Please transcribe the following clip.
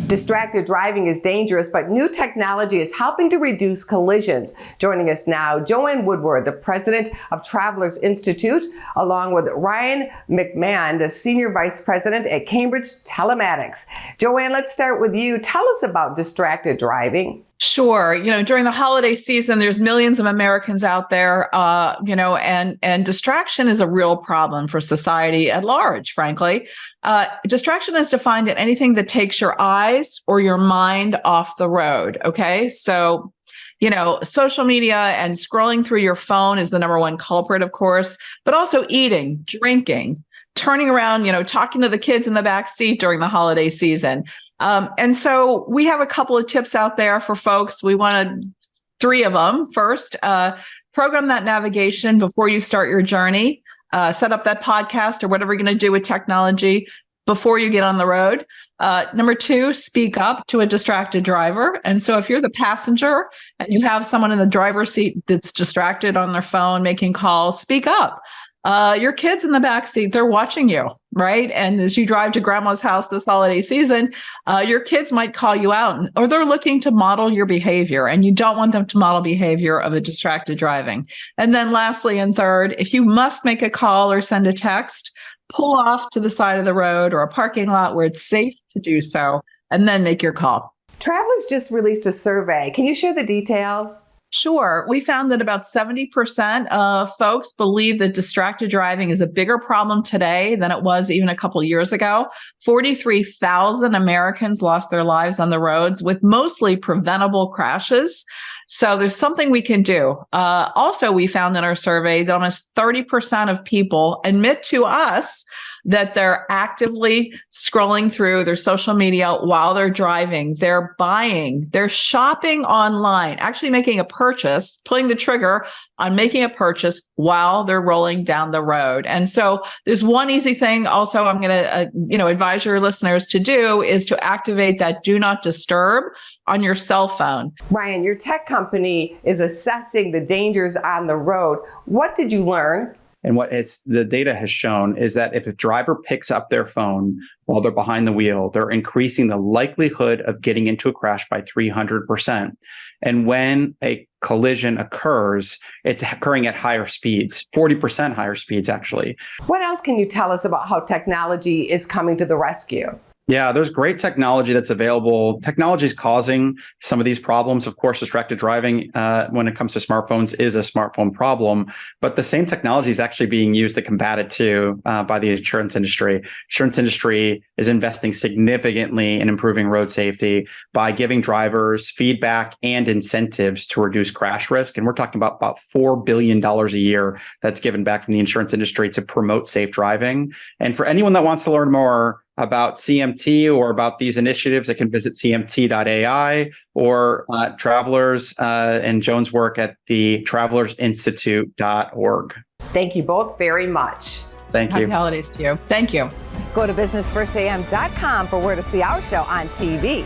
Distracted driving is dangerous, but new technology is helping to reduce collisions. Joining us now, Joan Woodward, the president of Travelers Institute, along with Ryan McMahon, the senior vice president at Cambridge Telematics. Joanne, let's start with you. Tell us about distracted driving. Sure. During the holiday season, there's millions of Americans out there, and distraction is a real problem for society at large, frankly. Distraction is defined as anything that takes your eyes or your mind off the road. Okay. So, social media and scrolling through your phone is the number one culprit, of course, but also eating, drinking, turning around, talking to the kids in the back seat during the holiday season. And so we have a couple of tips out there for folks. We wanted 3 of them. First, program that navigation before you start your journey. Set up that podcast or whatever you're going to do with technology before you get on the road. Number 2, speak up to a distracted driver. And so if you're the passenger and you have someone in the driver's seat that's distracted on their phone making calls, speak up. Your kids in the back seat, they're watching you, right? And as you drive to grandma's house this holiday season, your kids might call you out, or they're looking to model your behavior, and you don't want them to model behavior of a distracted driving. And then lastly and third, if you must make a call or send a text, pull off to the side of the road or a parking lot where it's safe to do so, and then make your call. Travelers just released a survey. Can you share the details? Sure. We found that about 70% of folks believe that distracted driving is a bigger problem today than it was even a couple of years ago. 43,000 Americans lost their lives on the roads with mostly preventable crashes. So there's something we can do. Also, we found in our survey that almost 30% of people admit to us that they're actively scrolling through their social media while they're driving. They're buying, they're shopping online, actually making a purchase, pulling the trigger on making a purchase while they're rolling down the road. And so there's one easy thing also I'm going to advise your listeners to do is to activate that do not disturb on your cell phone. Ryan, your tech company is assessing the dangers on the road. What did you learn? And what the data has shown is that if a driver picks up their phone while they're behind the wheel, they're increasing the likelihood of getting into a crash by 300%. And when a collision occurs, it's occurring at higher speeds, 40% higher speeds, actually. What else can you tell us about how technology is coming to the rescue? Yeah, there's great technology that's available. Technology is causing some of these problems. Of course, distracted driving, when it comes to smartphones, is a smartphone problem. But the same technology is actually being used to combat it too by the insurance industry. Insurance industry is investing significantly in improving road safety by giving drivers feedback and incentives to reduce crash risk. And we're talking about $4 billion a year that's given back from the insurance industry to promote safe driving. And for anyone that wants to learn more about CMT or about these initiatives, they can visit cmt.ai or Travelers and Joan's work at the travelersinstitute.org. Thank you both very much. Thank you. Happy holidays to you. Thank you. Go to businessfirstam.com for where to see our show on TV.